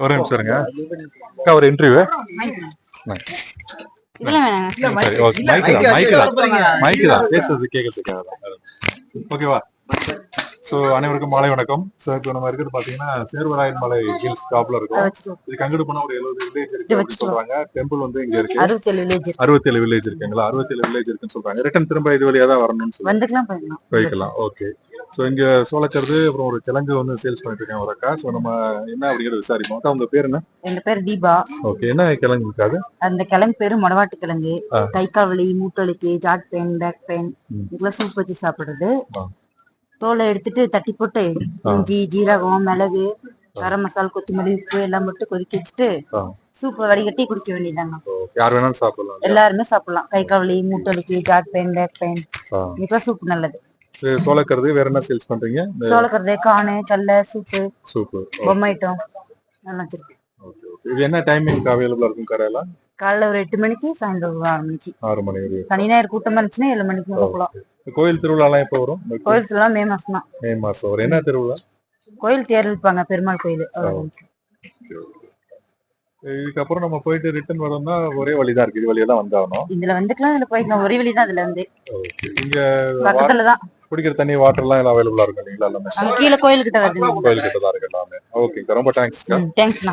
ஒரே நிமிஷம் இருங்க. அக்கா ஒரு இன்டர்வியூ. சரி ஓகே. மைக்கு தான் பேசுறது கேட்கறதுக்காக தான். ஓகேவா? ஸோ அனைவருக்கும் மாலை வணக்கம். ஸோ இப்போ நம்ம இருக்கிறது பார்த்தீங்கன்னா சேர்வராயன் மலை ஹில்ஸ் டாப்ல இருக்கும். இதுக்கு அங்கிட்டு போனா ஒரு 70 வில்லேஜ் இருக்கு அப்படின்னு சொல்றாங்க. டெம்பிள் வந்து இங்க இருக்கு. 67 வில்லேஜ் இருக்குங்களா? 67 வில்லேஜ் இருக்குன்னு சொல்றாங்க. ரிட்டன் திரும்ப இது வழியா தான் வரணும்னு சொல்லுவாங்க. போய்க்கலாம். ஓகே. ஸோ இங்க சோளக்கருது அப்புறம் ஒரு கிழங்கு வந்து சேல்ஸ் பண்ணிட்டு இருக்காங்க ஒரு அக்கா. ஸோ நம்ம என்ன அப்படிங்கிறது விசாரிப்போம். அக்கா உங்க பேர் என்ன? என் பேர் தீபா. ஓகே. என்ன கிழங்கு இருக்காது? அந்த கிழங்கு பேரு மொடவாட்டு கிழங்கு. கை கால் வலி, மூட்டு வலிக்கு, ஜாட் பெயின், பேக் பெயின் இதெல்லாம் சூப் வச்சு சாப்பிடுறது. தோலை எடுத்துட்டு தட்டி போட்டு இஞ்சி, ஜீரகம், மிளகு, கரம் மசாலா, கொத்தமல்லி, உப்பு எல்லாம் போட்டு கொதிக்க வச்சுட்டு சூப்பை வடிகட்டி குடிக்க வேண்டியதாங்க. யார் வேணாலும் சாப்பிடலாம். எல்லாருமே சாப்பிடலாம். கை கால் வலி, மூட்டு வலிக்கு, ஜாட் பெயின், பேக் பெயின் இதுக்கெல்லாம் சூப் நல்லது. சோளக்கருது வேற என்ன சேல்ஸ் பண்றீங்க? சோளக்கருது, காணு, கடலை, சூப்பு, பொம்மைட்டம் நல்லா வச்சிருக்கு. இது என்ன டைமிங் அவைலபிளா இருக்கும் கடையில? காலைல ஒரு 8 மணிக்கு, சாயந்தரம் 6 மணிக்கு. 6 மணி வரைக்கும். சனி ஞாயிறு கூட்டமா இருந்துச்சுன்னா 7 மணிக்கு போகலாம். கோயில் திருவிழா எல்லாம் எப்ப வரும்? கோயில் திருவிழா மே மாசம் தான். மே மாசம் வரும். என்ன திருவிழா? கோயில் தேர் இழுப்பாங்க, பெருமாள் கோயில். இதுக்கப்புறம் நம்ம போயிட்டு ரிட்டர்ன் வரோம்னா ஒரே வழிதான் இருக்கு. இது வழியா தான் வந்தாகணும். இதுல வந்துக்கலாம், இதுல போய்க்கலாம். ஒரே வழிதான் இதுல வந்து. இங்க பக்கத்துலதான் குடிக்கிற தண்ணி வாட்டர் எல்லாம் அவைலபிளா இருக்கும் இல்லைங்களா? எல்லாமே கீழே கோயில் கிட்ட வருது. கோயில் கிட்ட தான் இருக்கு எல்லாமே. ஓகே, ரொம்ப தேங்க்ஸ். தேங்க்ஸ்.